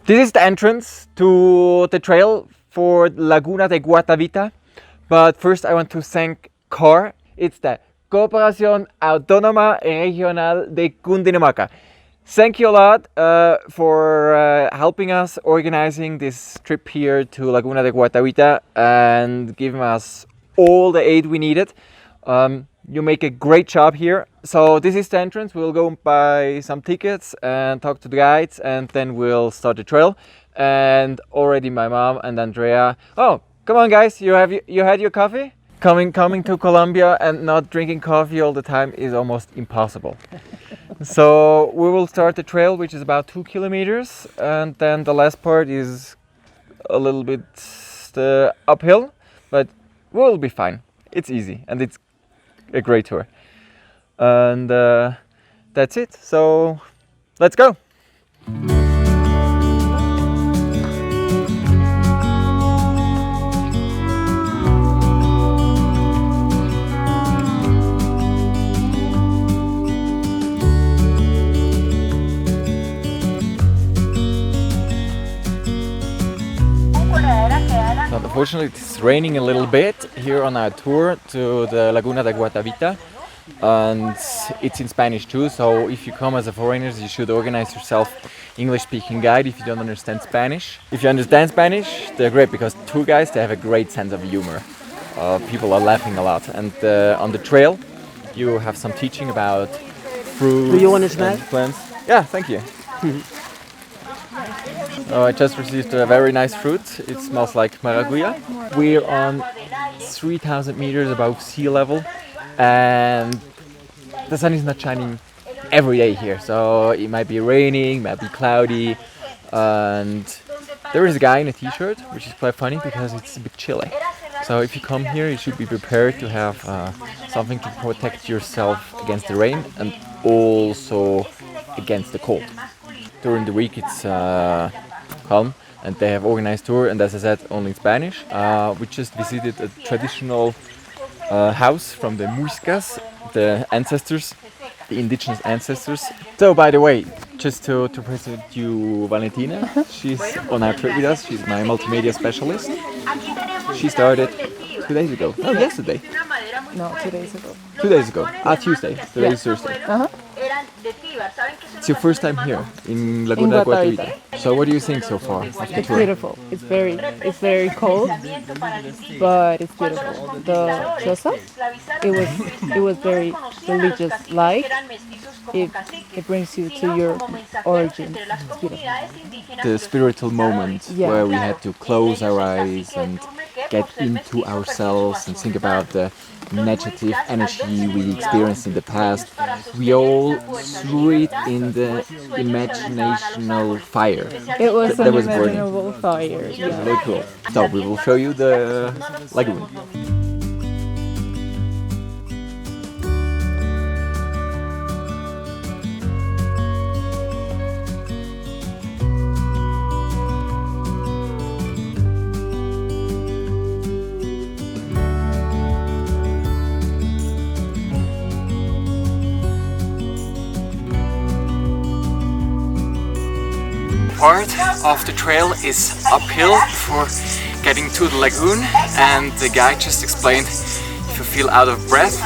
This is the entrance to the trail for Laguna de Guatavita. But first I want to thank CAR. It's the Cooperación Autónoma Regional de Cundinamarca. Thank you a lot for helping us organizing this trip here to Laguna de Guatavita and giving us all the aid we needed. You make a great job here. So this is the entrance. We'll go buy some tickets and talk to the guides, and then we'll start the trail. And already my mom and Andrea. Oh, come on, guys! You had your coffee? Coming to Colombia and not drinking coffee all the time is almost impossible. So we will start the trail, which is about 2 kilometers, and then the last part is a little bit uphill, but we'll be fine. It's easy and it's a great tour. And that's it. So let's go. Unfortunately, it's raining a little bit here on our tour to the Laguna de Guatavita, and it's in Spanish too, so if you come as a foreigner you should organize yourself English-speaking guide if you don't understand Spanish. If you understand Spanish, they're great because tour guides, they have a great sense of humor. People are laughing a lot, and on the trail you have some teaching about fruits. Do you want to smell? Plants. Yeah, thank you. I just received a very nice fruit. It smells like maracuya. We're on 3,000 meters above sea level, and the sun is not shining every day here. So it might be raining, might be cloudy, and there is a guy in a t-shirt, which is quite funny because it's a bit chilly. So if you come here, you should be prepared to have something to protect yourself against the rain and also against the cold. During the week it's calm, and they have organized tour, and as I said, only in Spanish. We just visited a traditional house from the Muiscas, the ancestors, the indigenous ancestors. So by the way, just to present you Valentina, she's on our trip with us. She's my multimedia specialist. She started 2 days ago. Oh, yesterday. No, 2 days ago. 2 days ago. Tuesday. Today is Thursday. It's your first time here in Laguna de Guatavita. So what do you think so far of the It's tour? beautiful. It's very cold, but it's beautiful. The choza, it was very religious like. It brings you to your origin. It's beautiful. The spiritual moment Yeah. where we had to close our eyes and get into ourselves and think about the negative energy we experienced in the past. We all threw it in the imaginational fire. It was That an was burning. imaginable fire. Yeah. Very cool. So we will show you the lagoon. Part of the trail is uphill for getting to the lagoon, and the guide just explained if you feel out of breath,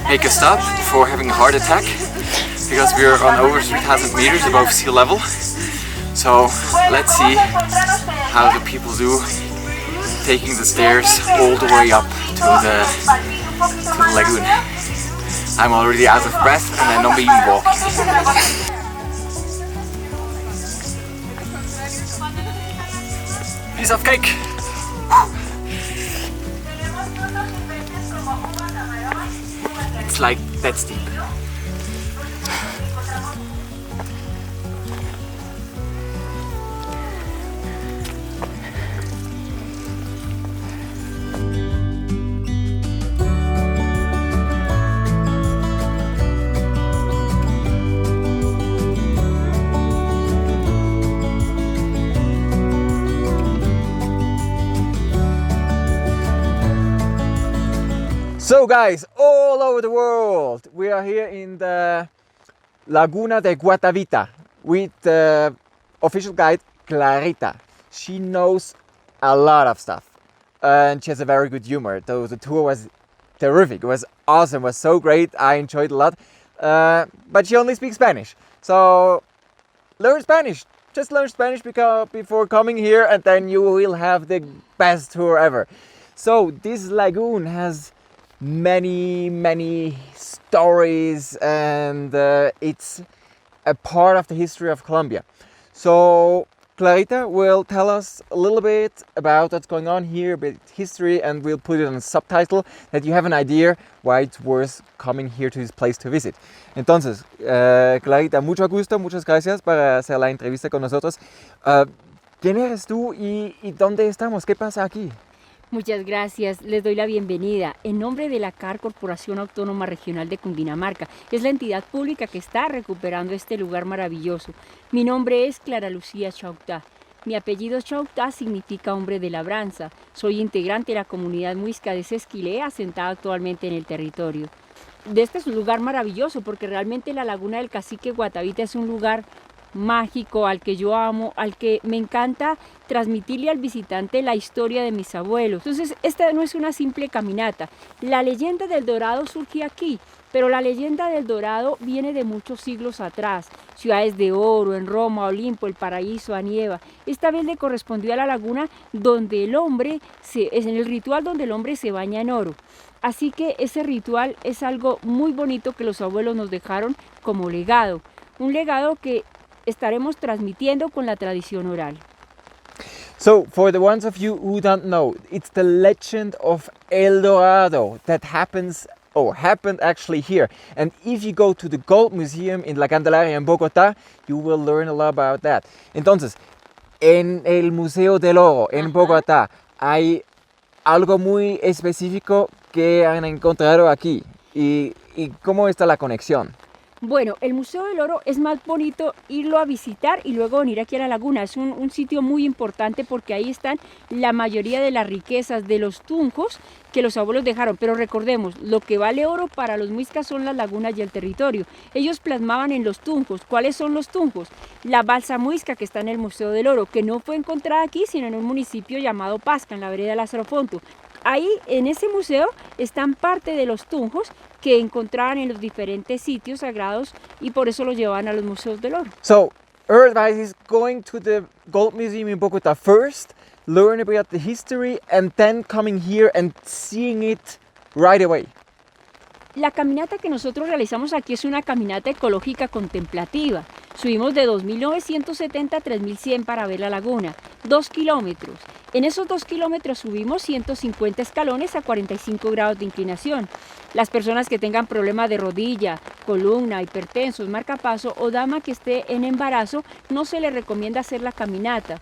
make a stop before having a heart attack, because we are on over 3,000 meters above sea level. So let's see how the people do taking the stairs all the way up to the lagoon. I'm already out of breath and I'm not even walking. Piece of cake! It's like that steep. So guys, all over the world, we are here in the Laguna de Guatavita with the official guide Clarita. She knows a lot of stuff and she has a very good humor. So the tour was terrific. It was awesome. It was so great. I enjoyed it a lot. But she only speaks Spanish. So learn Spanish. Just learn Spanish before coming here, and then you will have the best tour ever. So this lagoon has many stories, and it's a part of the history of Colombia. So Clarita will tell us a little bit about what's going on here, a bit history, and we'll put it on a subtitle that you have an idea why it's worth coming here to this place to visit. Entonces, Clarita, mucho gusto, muchas gracias para hacer la entrevista con nosotros. ¿Quién eres tú y dónde estamos? ¿Qué pasa aquí? Muchas gracias, les doy la bienvenida. En nombre de la CAR, Corporación Autónoma Regional de Cundinamarca, es la entidad pública que está recuperando este lugar maravilloso. Mi nombre es Clara Lucía Chautá. Mi apellido Chautá significa hombre de labranza. Soy integrante de la comunidad muisca de Sesquilé, asentada actualmente en el territorio. Este es un lugar maravilloso porque realmente la Laguna del Cacique Guatavita es un lugar mágico, al que yo amo, al que me encanta transmitirle al visitante la historia de mis abuelos. Entonces, esta no es una simple caminata. La leyenda del Dorado surge aquí, pero la leyenda del Dorado viene de muchos siglos atrás. Ciudades de oro, en Roma, Olimpo, el paraíso, Anieva. Esta vez le correspondió a la laguna donde el hombre, es en el ritual donde el hombre se baña en oro. Así que ese ritual es algo muy bonito que los abuelos nos dejaron como legado. Un legado que estaremos transmitiendo con la tradición oral. So, for the ones of you who don't know, it's the legend of El Dorado that happened actually here. And if you go to the Gold Museum in La Candeleria in Bogotá, you will learn a lot about that. Entonces, en el Museo del Oro en Bogotá hay algo muy específico que han encontrado aquí. ¿Y cómo está la conexión? Bueno, el Museo del Oro es más bonito irlo a visitar y luego venir aquí a la laguna. Es un sitio muy importante porque ahí están la mayoría de las riquezas de los tunjos que los abuelos dejaron. Pero recordemos, lo que vale oro para los muiscas son las lagunas y el territorio. Ellos plasmaban en los tunjos. ¿Cuáles son los tunjos? La balsa muisca que está en el Museo del Oro, que no fue encontrada aquí, sino en un municipio llamado Pasca, en la vereda Lazarofonto. Ahí, en ese museo, están parte de los tunjos que encontraban en los diferentes sitios sagrados y por eso los llevaban a los museos del oro. So, our advice is going to the Gold Museum in Bogota first, learn about the history, and then coming here and seeing it right away. La caminata que nosotros realizamos aquí es una caminata ecológica contemplativa. Subimos de 2.970 a 3.100 para ver la laguna, 2 kilómetros. En esos 2 kilómetros subimos 150 escalones a 45 grados de inclinación. Las personas que tengan problemas de rodilla, columna, hipertensos, marcapaso o dama que esté en embarazo, no se les recomienda hacer la caminata.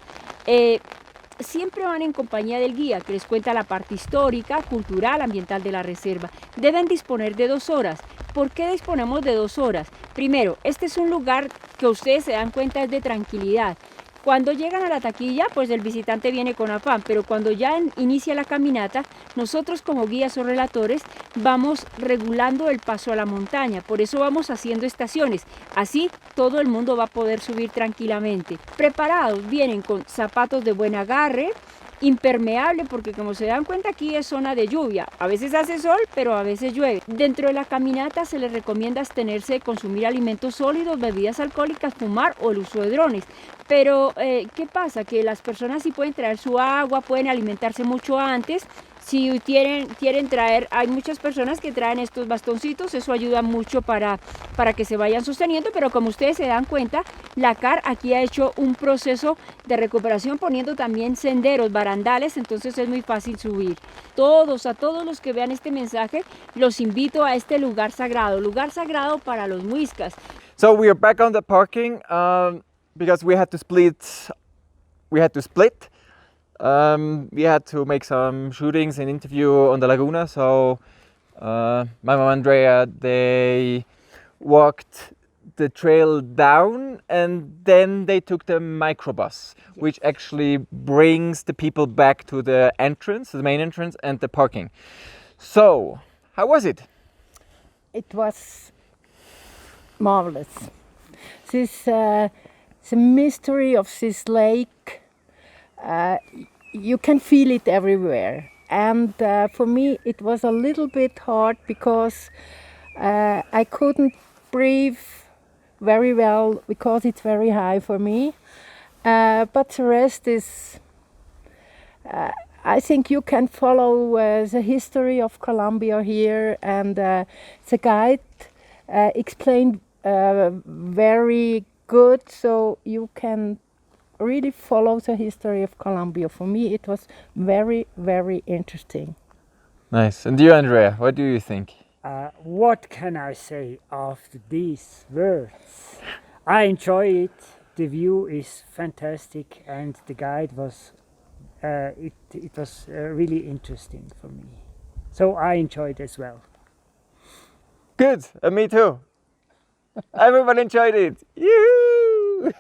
Siempre van en compañía del guía que les cuenta la parte histórica, cultural, ambiental de la reserva. Deben disponer de 2 horas. ¿Por qué disponemos de 2 horas? Primero, este es un lugar que ustedes se dan cuenta es de tranquilidad. Cuando llegan a la taquilla, pues el visitante viene con afán, pero cuando ya inicia la caminata, nosotros como guías o relatores vamos regulando el paso a la montaña, por eso vamos haciendo estaciones, así todo el mundo va a poder subir tranquilamente. Preparados, vienen con zapatos de buen agarre, impermeable, porque como se dan cuenta aquí es zona de lluvia, a veces hace sol pero a veces llueve. Dentro de la caminata se les recomienda abstenerse de consumir alimentos sólidos, bebidas alcohólicas, fumar o el uso de drones. Pero ¿qué pasa? Que las personas sí pueden traer su agua, pueden alimentarse mucho antes. Si quieren traer, hay muchas personas que traen estos bastoncitos, eso ayuda mucho para que se vayan sosteniendo, pero como ustedes se dan cuenta, la CAR aquí ha hecho un proceso de recuperación poniendo también senderos, barandales, entonces es muy fácil subir. A todos los que vean este mensaje, los invito a este lugar sagrado para los muiscas. So we are back on the parking because we had to split. We had to make some shootings and interview on the Laguna, so my mom and Andrea, they walked the trail down and then they took the microbus, which actually brings the people back to the entrance, the main entrance, and the parking. So, how was it? It was marvelous. This the mystery of this lake, you can feel it everywhere. And for me, it was a little bit hard because I couldn't breathe very well because it's very high for me. But the rest is, I think you can follow the history of Colombia here, and the guide explained very good, so you can really follow the history of Colombia. For me, it was very, very interesting. Nice. And you, Andrea, what do you think? What can I say after these words? I enjoy it. The view is fantastic, and the guide was. It was really interesting for me. So I enjoyed as well. Good, and me too. Everyone enjoyed it. Yoo-hoo!